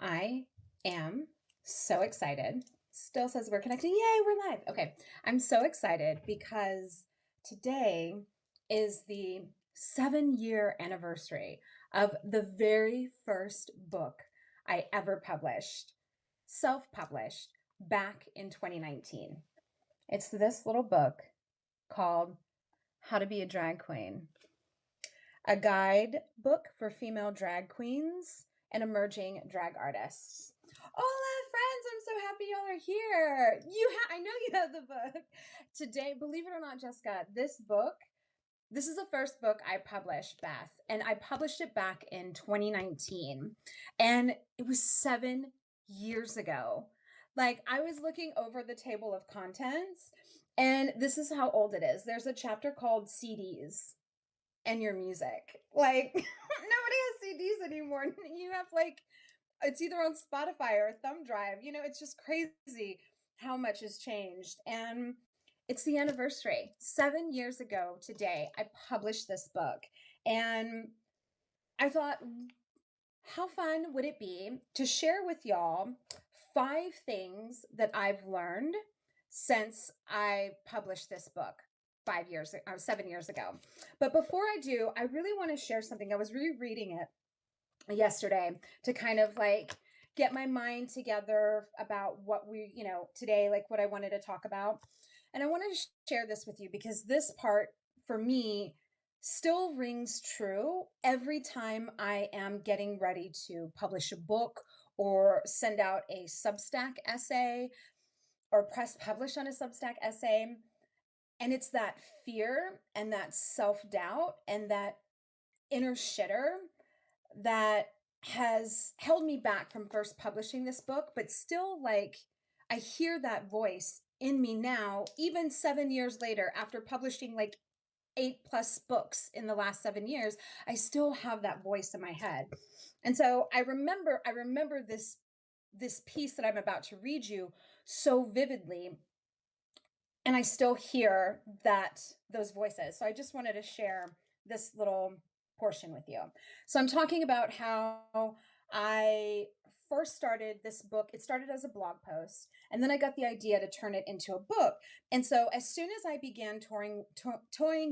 I am so excited. Still says we're connecting. Yay, we're live. Okay. I'm so excited because today is the 7-year anniversary of the very first book I ever published, self published back in 2019. It's this little book called How to Be a Drag Queen, a guide book for female drag queens and emerging drag artists. Hola, friends! I'm so happy y'all are here. I know you have the book today. Believe it or not, Jessica, this is the first book I published, Beth, and I published it back in 2019, and it was 7 years ago. Like, I was looking over the table of contents, and this is how old it is. There's a chapter called CDs and your music. Like, nobody has CDs anymore. You have like, it's either on Spotify or a thumb drive. It's just crazy how much has changed. And it's the anniversary. 7 years ago today, I published this book. And I thought, how fun would it be to share with y'all 5 things that I've learned since I published this book 5 years or 7 years ago. But before I do, I really want to share something. I was rereading it yesterday to kind of like get my mind together about what today, like what I wanted to talk about. And I want to share this with you because this part for me still rings true every time I am getting ready to publish a book or send out a Substack essay or press publish on a Substack essay. And it's that fear and that self-doubt and that inner shitter that has held me back from first publishing this book, but still, like, I hear that voice in me now, even 7 years later, after publishing like 8+ books in the last 7 years, I still have that voice in my head. And so I remember this piece that I'm about to read you so vividly, and I still hear those voices. So I just wanted to share this little portion with you. So I'm talking about how I first started this book. It started as a blog post, and then I got the idea to turn it into a book. And so as soon as I began toying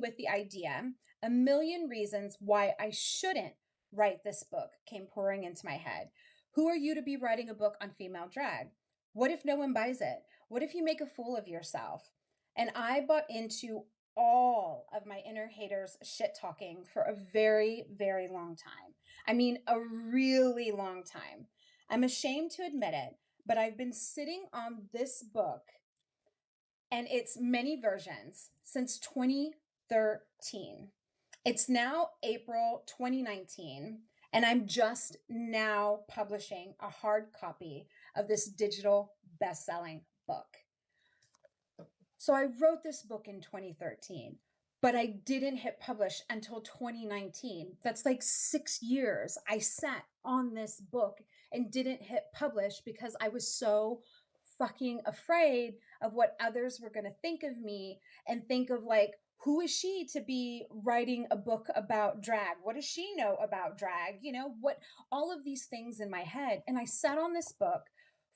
with the idea, a million reasons why I shouldn't write this book came pouring into my head. Who are you to be writing a book on female drag? What if no one buys it? What if you make a fool of yourself? And I bought into all of my inner haters shit talking for a very, very long time. I mean, a really long time. I'm ashamed to admit it, but I've been sitting on this book and its many versions since 2013. It's now April 2019, and I'm just now publishing a hard copy of this digital best-selling book. So I wrote this book in 2013, but I didn't hit publish until 2019. That's like 6 years I sat on this book and didn't hit publish because I was so fucking afraid of what others were going to think of me and think of like, who is she to be writing a book about drag? What does she know about drag? What, all of these things in my head. And I sat on this book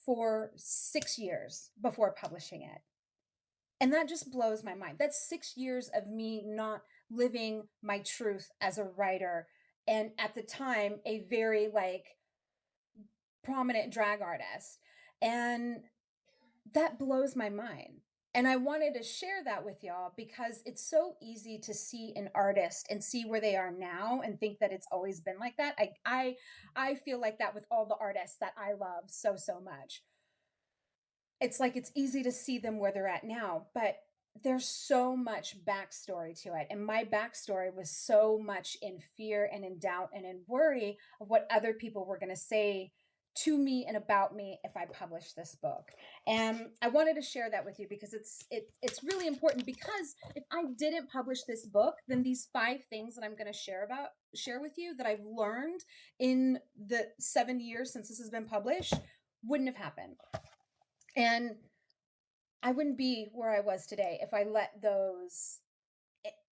for 6 years before publishing it. And that just blows my mind. That's 6 years of me not living my truth as a writer. And at the time, a very like prominent drag artist. And that blows my mind. And I wanted to share that with y'all because it's so easy to see an artist and see where they are now and think that it's always been like that. I feel like that with all the artists that I love so, so much. It's like it's easy to see them where they're at now, but there's so much backstory to it. And my backstory was so much in fear and in doubt and in worry of what other people were going to say to me and about me if I published this book. And I wanted to share that with you because it's really important, because if I didn't publish this book, then these 5 things that I'm going to share with you that I've learned in the 7 years since this has been published wouldn't have happened. And I wouldn't be where I was today if I let those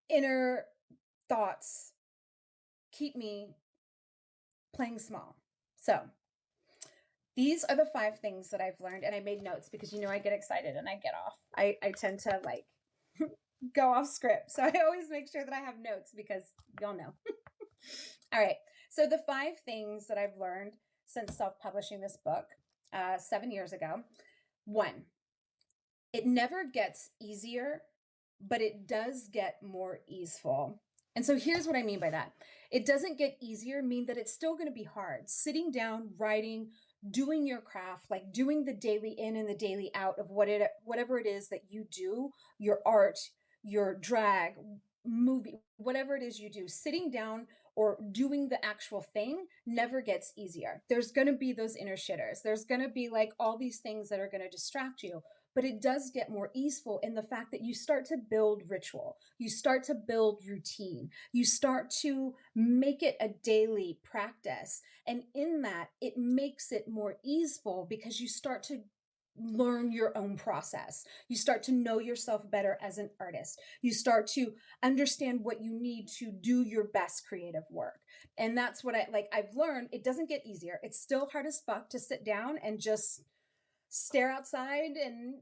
inner thoughts keep me playing small. So These are the 5 things that I've learned, and I made notes because I get excited and I get off. I tend to like go off script. So I always make sure that I have notes because y'all know. All right. So the 5 things that I've learned since self-publishing this book 7 years ago. 1, it never gets easier, but it does get more easeful. And so here's what I mean by that. It doesn't get easier mean that it's still going to be hard. Sitting down, writing, doing your craft, like doing the daily in and the daily out of whatever it is that you do, your art, your drag, movie, whatever it is you do, sitting down or doing the actual thing never gets easier. There's going to be those inner shitters. There's going to be like all these things that are going to distract you. But it does get more easeful in the fact that you start to build ritual, you start to build routine, you start to make it a daily practice. And in that, it makes it more easeful because you start to learn your own process. You start to know yourself better as an artist. You start to understand what you need to do your best creative work. And that's what I've learned. It doesn't get easier. It's still hard as fuck to sit down and just stare outside and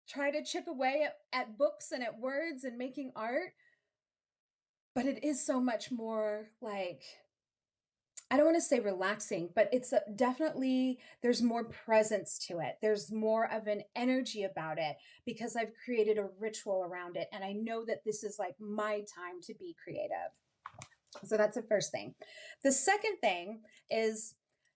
try to chip away at books and at words and making art. But it is so much more like, I don't want to say relaxing, but it's definitely, there's more presence to it. There's more of an energy about it because I've created a ritual around it. And I know that this is like my time to be creative. So that's the first thing. The second thing is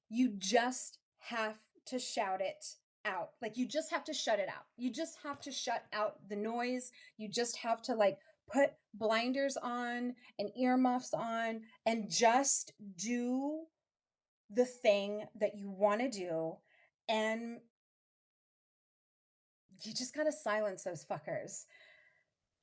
you just have to shout it out. Like you just have to shut it out. You just have to shut out the noise. You just have to like put blinders on and earmuffs on and just do the thing that you want to do. And you just got to silence those fuckers.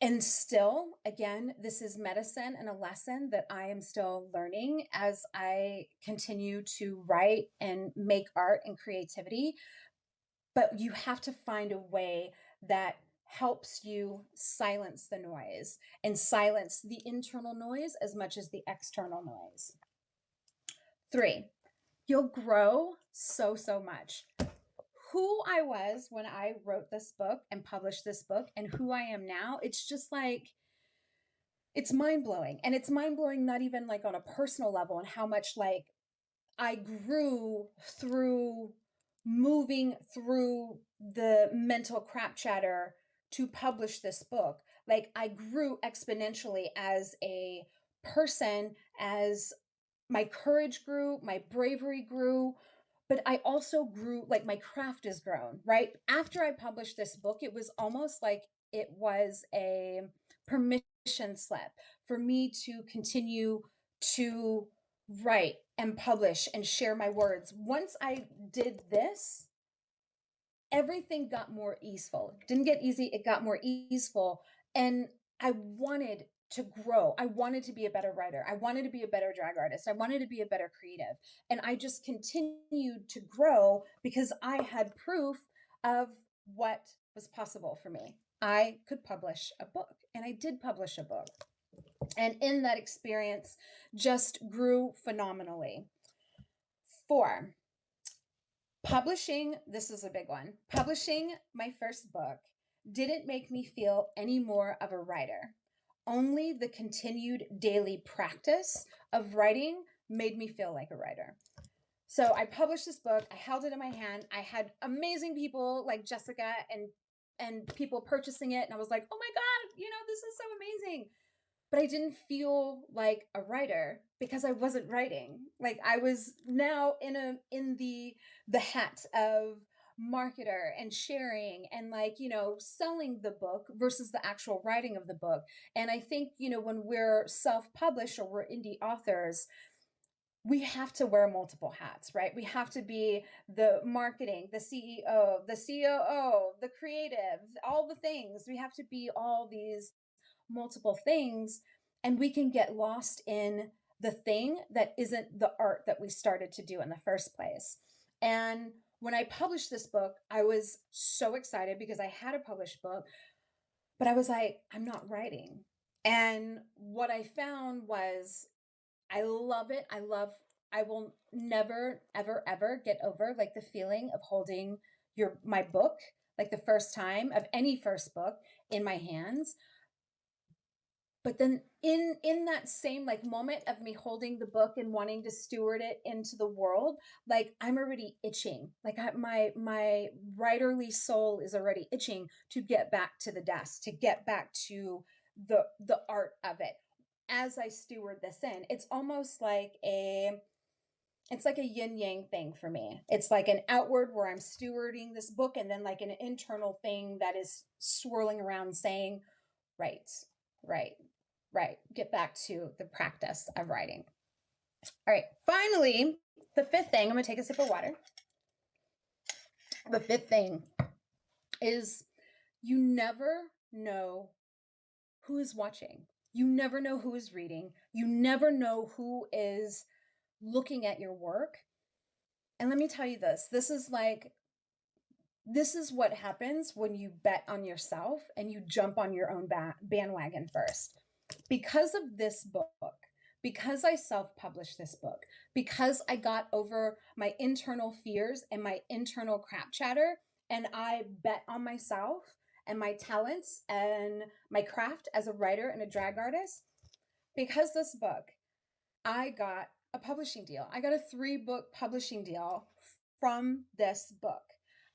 And still, again, this is medicine and a lesson that I am still learning as I continue to write and make art and creativity. But you have to find a way that helps you silence the noise and silence the internal noise as much as the external noise. 3, you'll grow so much. Who I was when I wrote this book and published this book and who I am now, it's just like, it's mind-blowing. And it's mind-blowing not even like on a personal level and how much like I grew through moving through the mental crap chatter to publish this book. Like I grew exponentially as a person, as my courage grew, my bravery grew, but I also grew, like my craft has grown, right? After I published this book, it was almost like it was a permission slip for me to continue to write and publish and share my words. Once I did this, everything got more easeful. Didn't get easy, it got more easeful. And I wanted to grow. I wanted to be a better writer. I wanted to be a better drag artist. I wanted to be a better creative. And I just continued to grow because I had proof of what was possible for me. I could publish a book, and I did publish a book. And in that experience, just grew phenomenally. 4, publishing, this is a big one. Publishing my first book didn't make me feel any more of a writer. Only the continued daily practice of writing made me feel like a writer. So I published this book, I held it in my hand. I had amazing people like Jessica and people purchasing it, and I was like, "Oh my god, this is so amazing." But I didn't feel like a writer because I wasn't writing. Like I was now in the hat of marketer and sharing and like, selling the book versus the actual writing of the book. And I think, when we're self-published or we're indie authors, we have to wear multiple hats, right? We have to be the marketing, the CEO, the COO, the creative, all the things. We have to be all these multiple things, and we can get lost in the thing that isn't the art that we started to do in the first place. And when I published this book, I was so excited because I had a published book, but I was like, I'm not writing. And what I found was I love it. I love I will never, ever, ever get over like the feeling of holding my book, like the first time of any first book in my hands. But then in that same like moment of me holding the book and wanting to steward it into the world, like I'm already itching. Like my writerly soul is already itching to get back to the desk, to get back to the art of it. As I steward this in, it's like a yin yang thing for me. It's like an outward where I'm stewarding this book, and then like an internal thing that is swirling around saying, right, right, right. Get back to the practice of writing. All right. Finally, the fifth thing, I'm going to take a sip of water. The fifth thing is you never know who is watching. You never know who is reading. You never know who is looking at your work. And let me tell you this is what happens when you bet on yourself and you jump on your own bandwagon first. Because of this book, because I self-published this book, because I got over my internal fears and my internal crap chatter, and I bet on myself and my talents and my craft as a writer and a drag artist, because this book, I got a publishing deal. I got a 3-book publishing deal from this book.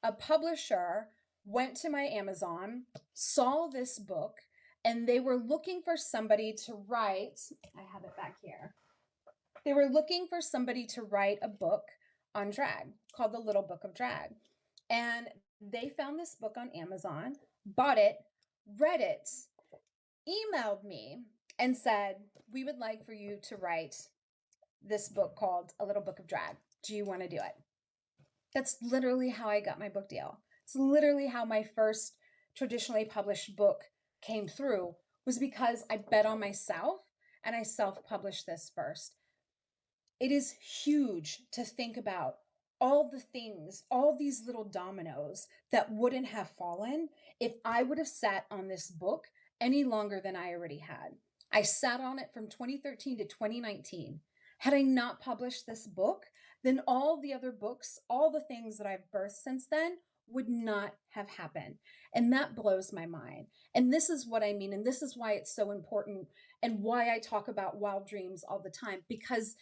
A publisher went to my Amazon, saw this book, and they were looking for somebody to write. I have it back here. They were looking for somebody to write a book on drag called The Little Book of Drag. And they found this book on Amazon, bought it, read it, emailed me, and said, we would like for you to write this book called A Little Book of Drag. Do you want to do it? That's literally how I got my book deal. It's literally how my first traditionally published book came through, was because I bet on myself and I self-published this first. It is huge to think about all the things, all these little dominoes that wouldn't have fallen if I would have sat on this book any longer than I already had. I sat on it from 2013 to 2019. Had I not published this book, then all the other books, all the things that I've birthed since then would not have happened. And that blows my mind. And this is what I mean. And this is why it's so important, and why I talk about wild dreams all the time, because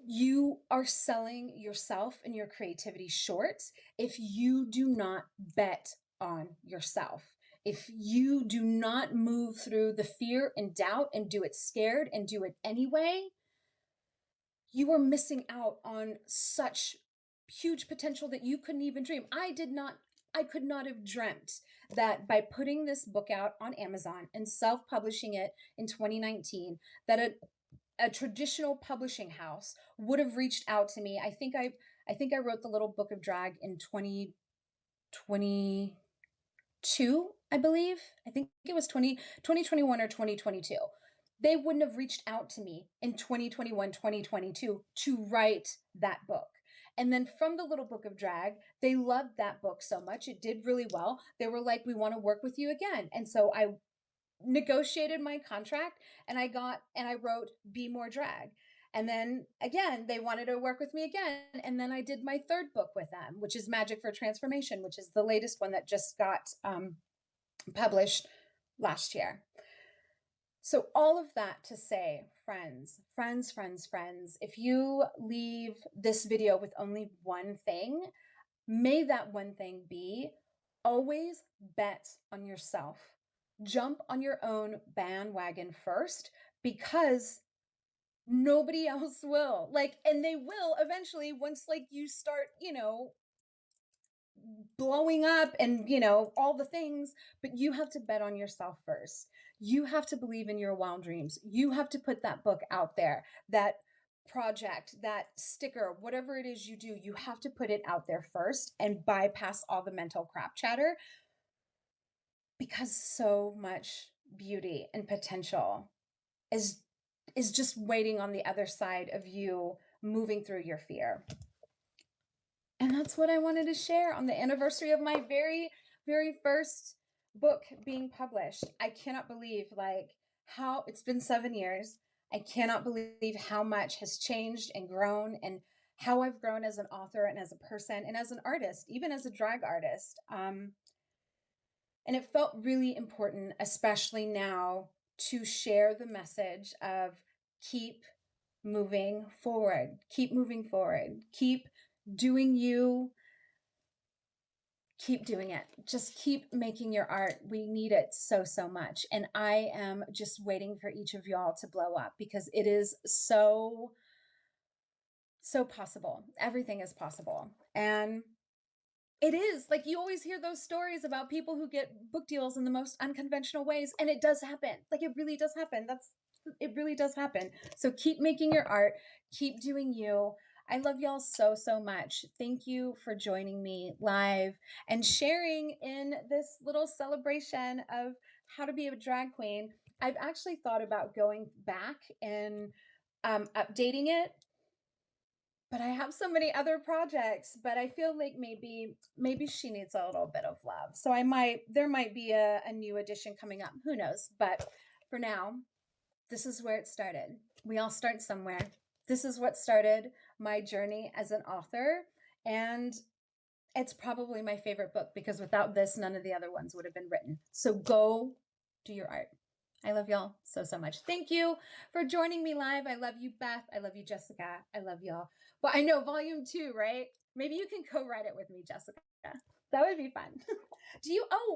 you are selling yourself and your creativity short if you do not bet on yourself. If you do not move through the fear and doubt and do it scared and do it anyway, you are missing out on such huge potential that you couldn't even dream. I could not have dreamt that by putting this book out on Amazon and self-publishing it in 2019, that a traditional publishing house would have reached out to me. I think I wrote The Little Book of Drag in 2022, I believe. I think it was 2021 or 2022. They wouldn't have reached out to me in 2021, 2022 to write that book. And then from The Little Book of Drag, they loved that book so much. It did really well. They were like, we want to work with you again. And so I negotiated my contract, and I wrote Be More Drag. And then again, they wanted to work with me again. And then I did my 3rd book with them, which is Magic for Transformation, which is the latest one that just got published last year. So all of that to say, friends, if you leave this video with only one thing, may that one thing be always bet on yourself. Jump on your own bandwagon first, because nobody else will. Like, and they will eventually once like you start, blowing up and, all the things, but you have to bet on yourself first. You have to believe in your wild dreams. You have to put that book out there, that project, that sticker, whatever it is you do, you have to put it out there first and bypass all the mental crap chatter, because so much beauty and potential is just waiting on the other side of you moving through your fear. And that's what I wanted to share on the anniversary of my very, very first book being published. I cannot believe how it's been 7 years. I cannot believe how much has changed and grown, and how I've grown as an author and as a person and as an artist, even as a drag artist. And it felt really important, especially now, to share the message of keep moving forward, keep doing you, keep doing it. Just keep making your art. We need it so, so much. And I am just waiting for each of y'all to blow up because it is so, so possible. Everything is possible. And it is like you always hear those stories about people who get book deals in the most unconventional ways. And it does happen. Like it really does happen. It really does happen. So keep making your art, keep doing you. I love y'all so, so much. Thank you for joining me live and sharing in this little celebration of how to be a drag queen. I've actually thought about going back and updating it, but I have so many other projects, but I feel like maybe she needs a little bit of love. So there might be a new edition coming up. Who knows? But for now, this is where it started. We all start somewhere. This is what started my journey as an author. And it's probably my favorite book because without this, none of the other ones would have been written. So go do your art. I love y'all so, so much. Thank you for joining me live. I love you, Beth. I love you, Jessica. I love y'all. Well, I know volume 2, right? Maybe you can co-write it with me, Jessica. That would be fun.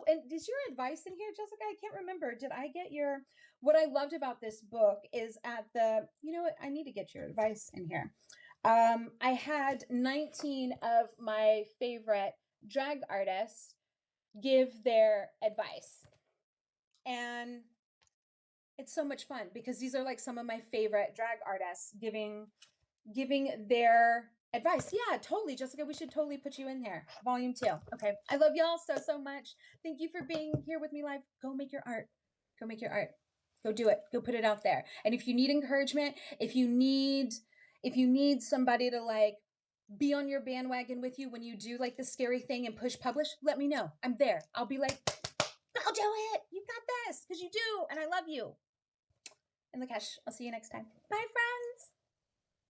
And is your advice in here, Jessica? I can't remember. Did I get what I loved about this book is you know what? I need to get your advice in here. I had 19 of my favorite drag artists give their advice. And it's so much fun because these are like some of my favorite drag artists giving their advice. Yeah, totally, Jessica. We should totally put you in there. Volume 2. Okay. I love y'all so, so much. Thank you for being here with me live. Go make your art. Go make your art. Go do it. Go put it out there. And if you need encouragement, if you need somebody to like be on your bandwagon with you when you do like the scary thing and push publish, let me know. I'm there. I'll be like, I'll do it. You got this because you do. And I love you. And Lakesh, I'll see you next time. Bye, friends.